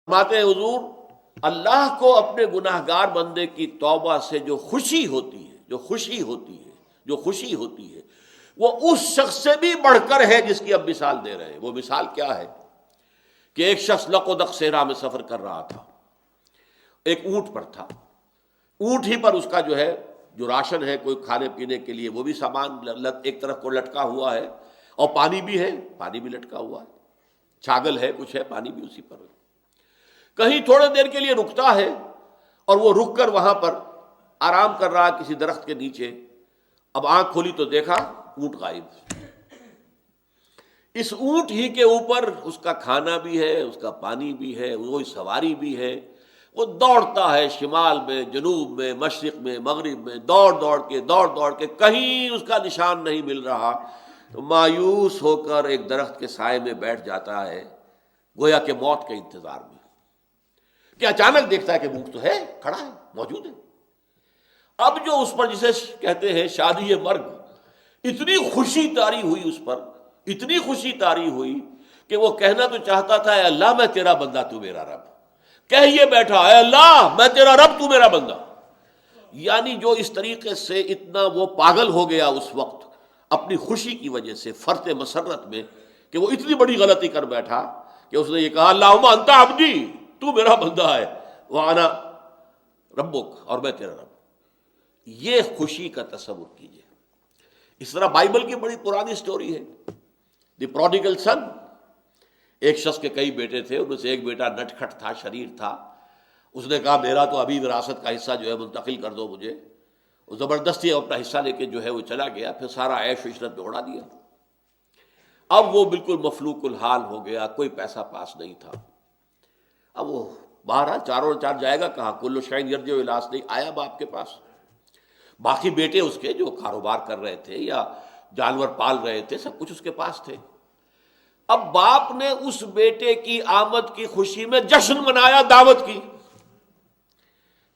فرماتے ہیں حضور، اللہ کو اپنے گناہگار بندے کی توبہ سے جو خوشی ہوتی ہے، جو خوشی ہوتی ہے وہ اس شخص سے بھی بڑھ کر ہے جس کی اب مثال دے رہے ہیں۔ وہ مثال کیا ہے کہ ایک شخص لق و دق صحرا میں سفر کر رہا تھا، ایک اونٹ پر تھا، اونٹ ہی پر اس کا جو راشن ہے کوئی کھانے پینے کے لیے وہ بھی سامان ایک طرف کو لٹکا ہوا ہے، اور پانی بھی ہے، پانی بھی لٹکا ہوا ہے، چھاگل ہے، کچھ ہے، پانی بھی اسی پر ہے۔ کہیں تھوڑے دیر کے لیے رکتا ہے اور وہ رک کر وہاں پر آرام کر رہا کسی درخت کے نیچے۔ اب آنکھ کھولی تو دیکھا اونٹ غائب۔ اس اونٹ ہی کے اوپر اس کا کھانا بھی ہے، اس کا پانی بھی ہے، وہی سواری بھی ہے۔ وہ دوڑتا ہے شمال میں، جنوب میں، مشرق میں، مغرب میں، دوڑ دوڑ کے کہیں اس کا نشان نہیں مل رہا۔ تو مایوس ہو کر ایک درخت کے سائے میں بیٹھ جاتا ہے، گویا کہ موت کے انتظار میں، کہ اچانک دیکھتا ہے کہ اونٹ تو ہے، کھڑا ہے، موجود ہے۔ اب جو اس پر جسے کہتے ہیں شادی مرگ، اتنی خوشی طاری ہوئی اس پر، اتنی خوشی طاری ہوئی کہ وہ کہنا تو چاہتا تھا، اے اللہ میں تیرا بندہ تو میرا رب، کہہ یہ بیٹھا، اے اللہ میں تیرا رب تو میرا بندہ۔ یعنی جو اس طریقے سے اتنا وہ پاگل ہو گیا اس وقت اپنی خوشی کی وجہ سے، فرط مسرت میں، کہ وہ اتنی بڑی غلطی کر بیٹھا کہ اس نے یہ کہا، اللہم انت عبدی، تو میرا بندہ ہے، وانا ربک، اور میں تیرا رب۔ یہ خوشی کا تصور کیجئے۔ اس طرح بائبل کی بڑی پرانی سٹوری ہے، دی پروڈیگل سن۔ ایک شخص کے کئی بیٹے تھے، ان میں سے ایک بیٹا نٹ کھٹ تھا، شریر تھا۔ اس نے کہا میرا تو ابھی وراثت کا حصہ منتقل کر دو مجھے۔ وہ زبردستی اپنا حصہ لے کے وہ چلا گیا، پھر سارا عیش و عشرت میں اڑا دیا۔ اب وہ بالکل مفلوق الحال ہو گیا، کوئی پیسہ پاس نہیں تھا۔ اب وہ باہر چاروں چار جائے گا کہاں؟ کل شعین یرجع الی اصلہ، آیا باپ کے پاس۔ باقی بیٹے اس کے جو کاروبار کر رہے تھے یا جانور پال رہے تھے، سب کچھ اس کے پاس تھے۔ اب باپ نے اس بیٹے کی آمد کی خوشی میں جشن منایا، دعوت کی۔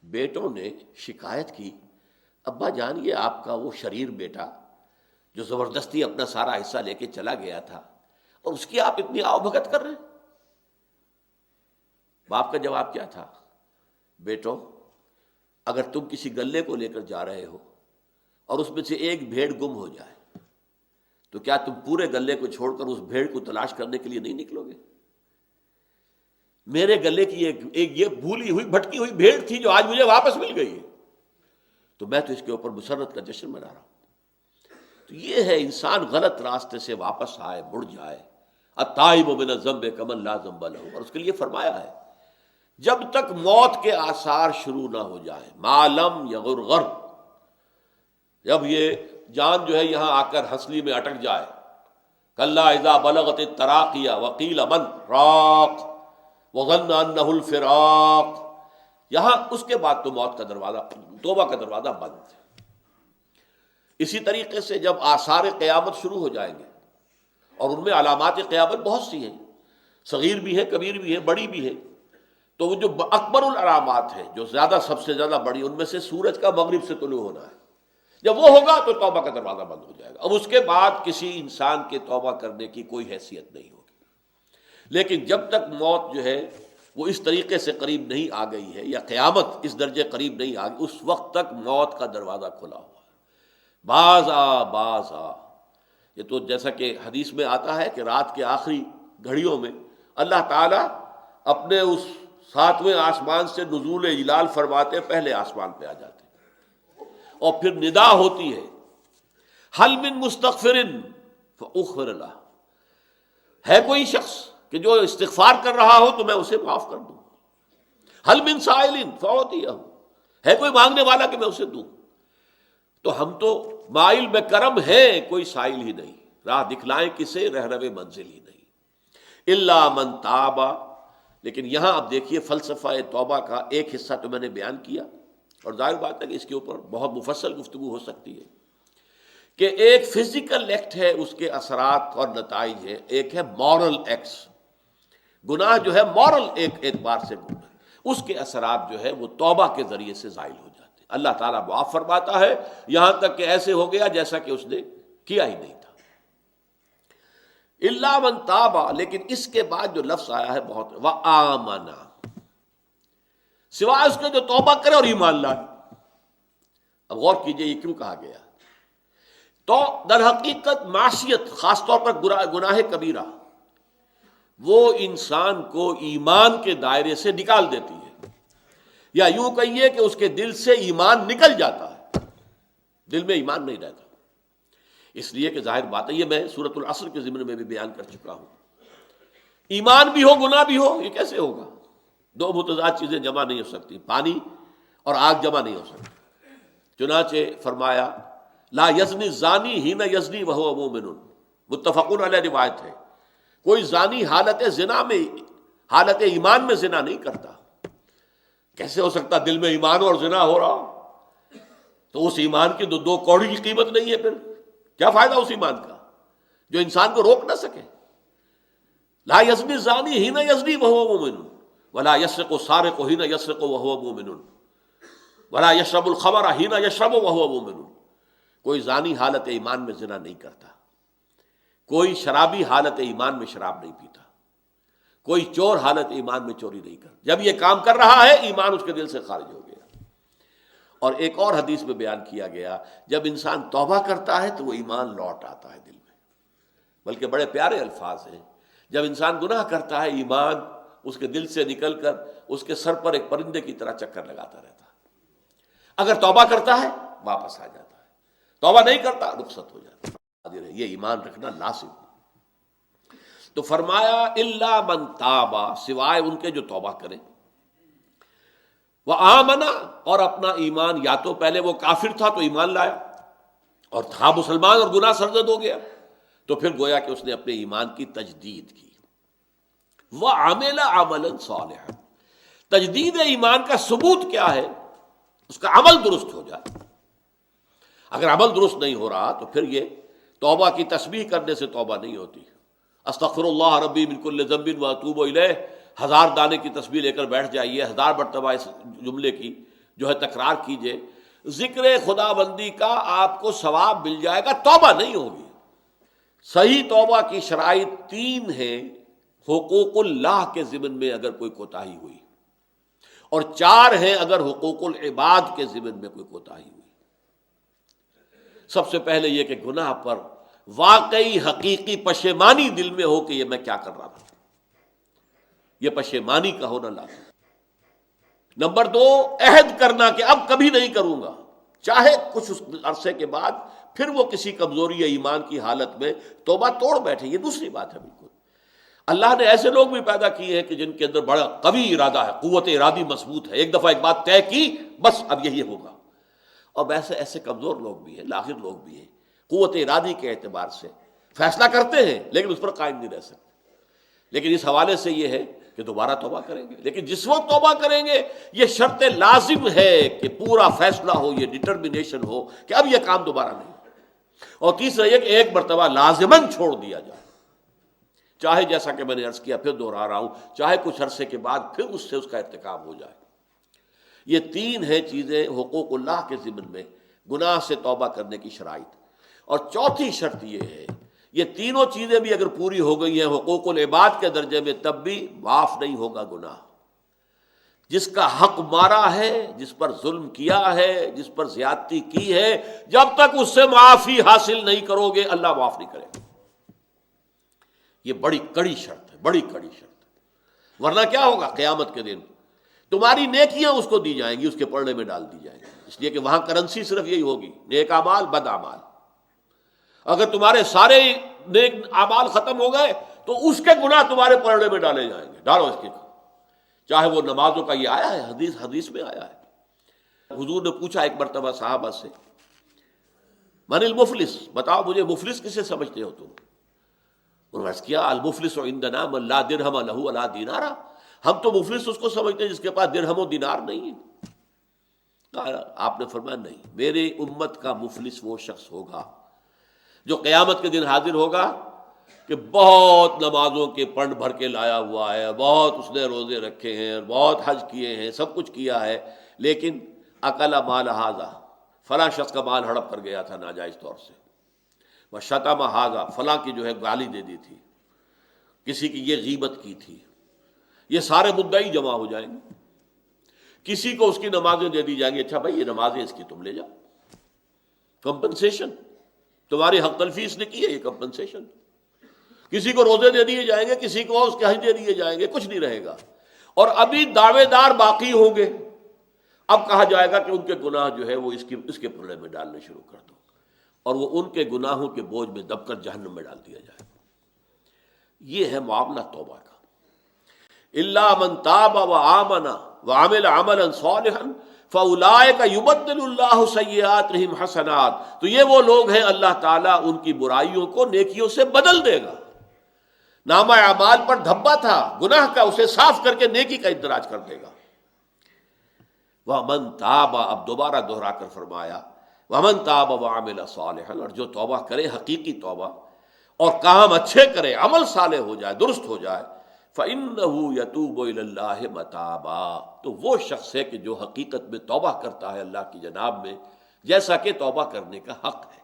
بیٹوں نے شکایت کی، ابا جان یہ آپ کا وہ شریر بیٹا جو زبردستی اپنا سارا حصہ لے کے چلا گیا تھا، اور اس کی آپ اتنی آؤ بھگت کر رہے ہیں۔ باپ کا جواب کیا تھا؟ بیٹو، اگر تم کسی گلے کو لے کر جا رہے ہو اور اس میں سے ایک بھیڑ گم ہو جائے تو کیا تم پورے گلے کو چھوڑ کر اس بھیڑ کو تلاش کرنے کے لیے نہیں نکلو گے؟ میرے گلے کی ایک یہ بھولی ہوئی بھٹکی ہوئی بھیڑ تھی جو آج مجھے واپس مل گئی ہے، تو میں تو اس کے اوپر مسرت کا جشن منا رہا ہوں۔ تو یہ ہے انسان غلط راستے سے واپس آئے، مڑ جائے۔ التائب من الذنب کمن لا ذنب له، اور اس کے لیے فرمایا ہے جب تک موت کے آثار شروع نہ ہو جائے، ما لم یغرغر، جب یہ جان یہاں آ کر ہنسلی میں اٹک جائے، کلا اذا بلغت التراقی وقیل من راق وظن انہ الفراق، یہاں اس کے بعد تو موت کا دروازہ، توبہ کا دروازہ بند ہے۔ اسی طریقے سے جب آثار قیامت شروع ہو جائیں گے، اور ان میں علامات قیامت بہت سی ہیں، صغیر بھی ہے، کبیر بھی ہے، بڑی بھی ہے، تو وہ جو اکبر العلامات ہے، جو سب سے زیادہ بڑی، ان میں سے سورج کا مغرب سے طلوع ہونا ہے۔ جب وہ ہوگا تو توبہ کا دروازہ بند ہو جائے گا۔ اب اس کے بعد کسی انسان کے توبہ کرنے کی کوئی حیثیت نہیں ہوگی۔ لیکن جب تک موت وہ اس طریقے سے قریب نہیں آ گئی ہے، یا قیامت اس درجے قریب نہیں آ گئی، اس وقت تک موت کا دروازہ کھلا ہوا ہے۔ باز آ باز آ، یہ تو جیسا کہ حدیث میں آتا ہے کہ رات کے آخری گھڑیوں میں اللہ تعالیٰ اپنے اس 7ویں آسمان سے نزول جلال فرماتے پہلے آسمان پہ آ جاتے، اور پھر ندا ہوتی ہے، حل من مستغفر فاغفر لہ، ہے کوئی شخص کہ جو استغفار کر رہا ہو تو میں اسے معاف کر دوں، حل من سائل فاعطیہ، ہے کوئی مانگنے والا کہ میں اسے دوں۔ تو ہم تو مائل بے کرم ہیں، کوئی سائل ہی نہیں، راہ دکھلائیں کسے، رہنم منزل ہی نہیں، الا من تاب۔ لیکن یہاں اب دیکھیے فلسفہ توبہ کا ایک حصہ تو میں نے بیان کیا، اور ظاہر بات ہے کہ اس کے اوپر بہت مفصل گفتگو ہو سکتی ہے، کہ ایک فزیکل ایکٹ ہے، اس کے اثرات اور نتائج ہیں، ایک ہے مورل ایکٹس، گناہ مورل ایک اعتبار سے گناہ، اس کے اثرات وہ توبہ کے ذریعے سے زائل ہو جاتے ہیں۔ اللہ تعالیٰ معاف فرماتا ہے، یہاں تک کہ ایسے ہو گیا جیسا کہ اس نے کیا ہی نہیں تھا۔ الا من تاب، لیکن اس کے بعد جو لفظ آیا ہے بہت، وآمنا، سوائے اس کے جو توبہ کرے اور ایمان لائے۔ اب غور کیجئے یہ کیوں کہا گیا؟ تو در حقیقت معصیت، خاص طور پر گناہ کبیرہ، وہ انسان کو ایمان کے دائرے سے نکال دیتی ہے، یا یوں کہیے کہ اس کے دل سے ایمان نکل جاتا ہے، دل میں ایمان نہیں رہتا۔ اس لیے کہ ظاہر بات ہے، یہ میں سورۃ العصر کے ضمن میں بھی بیان کر چکا ہوں، ایمان بھی ہو گناہ بھی ہو، یہ کیسے ہوگا؟ دو متضاد چیزیں جمع نہیں ہو سکتی، پانی اور آگ جمع نہیں ہو سکتی۔ چنانچہ فرمایا لا یزنی الزانی حین یزنی وہو مؤمن، متفقون علیہ روایت ہے، کوئی زانی حالت زنا میں، حالت ایمان میں زنا نہیں کرتا۔ کیسے ہو سکتا؟ دل میں ایمان اور زنا ہو رہا، تو اس ایمان کی دو کوڑی کی قیمت نہیں ہے، پھر کیا فائدہ اس ایمان کا جو انسان کو روک نہ سکے؟ لا یزنی الزانی حین یزنی وہو مؤمن ولا یسرق السارق حین یسرق وہو مؤمن ولا یشرب الخمر حین یشرب وہو مؤمن۔ کوئی زانی حالت ایمان میں زنا نہیں کرتا، کوئی شرابی حالت ایمان میں شراب نہیں پیتا، کوئی چور حالت ایمان میں چوری نہیں کرتا۔ جب یہ کام کر رہا ہے ایمان اس کے دل سے خارج ہو گیا۔ اور ایک اور حدیث میں بیان کیا گیا، جب انسان توبہ کرتا ہے تو وہ ایمان لوٹ آتا ہے دل میں، بلکہ بڑے پیارے الفاظ ہیں، جب انسان گناہ کرتا ہے ایمان اس کے دل سے نکل کر اس کے سر پر ایک پرندے کی طرح چکر لگاتا رہتا ہے۔ اگر توبہ کرتا ہے واپس آ جاتا ہے، توبہ نہیں کرتا رخصت ہو جاتا ہے۔ یہ ایمان رکھنا لازم۔ تو فرمایا الا من تابا، سوائے ان کے جو توبہ کریں، وآمنا، اور اپنا ایمان، یا تو پہلے وہ کافر تھا تو ایمان لایا اور تھا مسلمان اور گناہ سرزد ہو گیا، تو پھر گویا کہ اس نے اپنے ایمان کی تجدید کی۔ وعمل عملا صالحا، تجدید ایمان کا ثبوت کیا ہے؟ اس کا عمل درست ہو جائے۔ اگر عمل درست نہیں ہو رہا تو پھر یہ توبہ کی تسبیح کرنے سے توبہ نہیں ہوتی۔ استغفر اللہ ربی من کل ذنب واتوب الیہ، 1000 دانے کی تسبیح لے کر بیٹھ جائیے، 1000 مرتبہ اس جملے کی جو ہے تکرار کیجئے، ذکر خدا بندی کا آپ کو ثواب مل جائے گا، توبہ نہیں ہوگی۔ صحیح توبہ کی شرائط 3 ہیں، حقوق اللہ کے ضمن میں اگر کوئی کوتاہی ہوئی، اور 4 ہیں اگر حقوق العباد کے ضمن میں کوئی کوتاہی ہوئی۔ سب سے پہلے یہ کہ گناہ پر واقعی حقیقی پشیمانی دل میں ہو کہ یہ میں کیا کر رہا تھا، یہ پشیمانی کا ہونا لازم۔ نمبر 2، عہد کرنا کہ اب کبھی نہیں کروں گا، چاہے کچھ عرصے کے بعد پھر وہ کسی کمزوری یا ایمان کی حالت میں توبہ توڑ بیٹھے، یہ دوسری بات ہے۔ بالکل اللہ نے ایسے لوگ بھی پیدا کیے ہیں کہ جن کے اندر بڑا قوی ارادہ ہے، قوت ارادی مضبوط ہے، ایک دفعہ ایک بات طے کی بس اب یہی ہوگا۔ اور ویسے ایسے کمزور لوگ بھی ہیں، لاغر لوگ بھی ہیں، قوت ارادی کے اعتبار سے فیصلہ کرتے ہیں لیکن اس پر قائم نہیں رہ سکتے۔ لیکن اس حوالے سے یہ ہے کہ دوبارہ توبہ کریں گے، لیکن جس وقت توبہ کریں گے یہ شرط لازم ہے کہ پورا فیصلہ ہو، یہ ڈٹرمنیشن ہو کہ اب یہ کام دوبارہ نہیں۔ اور تیسرا یہ کہ ایک مرتبہ لازماً چھوڑ دیا جائے، چاہے جیسا کہ میں نے عرض کیا، پھر دوہرا رہا ہوں، چاہے کچھ عرصے کے بعد پھر اس سے اس کا ارتکاب ہو جائے۔ یہ 3 ہیں چیزیں حقوق اللہ کے ضمن میں گناہ سے توبہ کرنے کی شرائط۔ اور چوتھی شرط یہ ہے، یہ تینوں چیزیں بھی اگر پوری ہو گئی ہیں حقوق العباد کے درجے میں، تب بھی معاف نہیں ہوگا گناہ۔ جس کا حق مارا ہے، جس پر ظلم کیا ہے، جس پر زیادتی کی ہے، جب تک اس سے معافی حاصل نہیں کرو گے اللہ معاف نہیں کرے گا۔ یہ بڑی کڑی شرط ہے، بڑی کڑی شرط ہے، ورنہ کیا ہوگا؟ قیامت کے دن تمہاری نیکیاں اس کو دی جائیں گی، اس کے پڑھنے میں ڈال دی جائیں گی، اس لیے کہ وہاں کرنسی صرف یہی ہوگی، نیک اعمال بد اعمال۔ اگر تمہارے سارے نیک اعمال ختم ہو گئے تو اس کے گناہ تمہارے پڑھنے میں ڈالے جائیں گے، ڈالو اس کے، چاہے وہ نمازوں کا، یہ آیا ہے حدیث میں آیا ہے۔ حضور نے پوچھا ایک مرتبہ صحابہ سے، من المفلس، بتاؤ مجھے مفلس کسے سمجھتے ہو تم؟ انہوں نے عرض کیا المفلس عندنا من لا درہم لہ ولا دینار، ہم تو مفلس اس کو سمجھتے ہیں جس کے پاس درہم و دینار نہیں ہے۔ آپ نے فرمایا نہیں، میرے امت کا مفلس وہ شخص ہوگا جو قیامت کے دن حاضر ہوگا کہ بہت نمازوں کے پنڈ بھر کے لایا ہوا ہے، بہت اس نے روزے رکھے ہیں، بہت حج کیے ہیں، سب کچھ کیا ہے، لیکن اکل مال ھذا، فلاں شخص کا مال ہڑپ کر گیا تھا ناجائز طور سے، وشتم ھذا، فلاں کی جو ہے گالی دے دی تھی، کسی کی یہ غیبت کی تھی، یہ سارے مدعی جمع ہو جائیں گے۔ کسی کو اس کی نمازیں دے دی جائیں گی، اچھا بھائی یہ نمازیں اس کی تم لے جاؤ، کمپنسیشن، تمہاری حق تلفیس نے کی ہے، یہ کمپنسیشن۔ کسی کو روزے دے دیے جائیں گے، کسی کو اس کے حج دے دیے جائیں گے، کچھ نہیں رہے گا، اور ابھی دعوے دار باقی ہوں گے۔ اب کہا جائے گا کہ ان کے گناہ جو ہے وہ اس کے پلے میں ڈالنے شروع کر دو، اور وہ ان کے گناہوں کے بوجھ میں دب کر جہنم میں ڈال دیا جائے گا۔ یہ ہے معاملہ توبہ کا۔ الا من تاب وآمن وعمل عملا صالحا فاولئک یبدل اللہ سیئاتہم حسنات، تو یہ وہ لوگ ہیں اللہ تعالیٰ ان کی برائیوں کو نیکیوں سے بدل دے گا۔ نامہ اعمال پر دھبا تھا گناہ کا، اسے صاف کر کے نیکی کا اندراج کر دے گا۔ وَمَن تَابَ، اب دوبارہ دہرا کر فرمایا وَمَن تَابَ وَعَمِلَ صَالِحًا، اور جو توبہ کرے حقیقی توبہ اور کام اچھے کرے، عمل صالح ہو جائے، درست ہو جائے، فَإِنَّهُ يَتُوبُ إِلَى اللَّهِ مَتَابًا، تو وہ شخص ہے کہ جو حقیقت میں توبہ کرتا ہے اللہ کی جناب میں، جیسا کہ توبہ کرنے کا حق ہے۔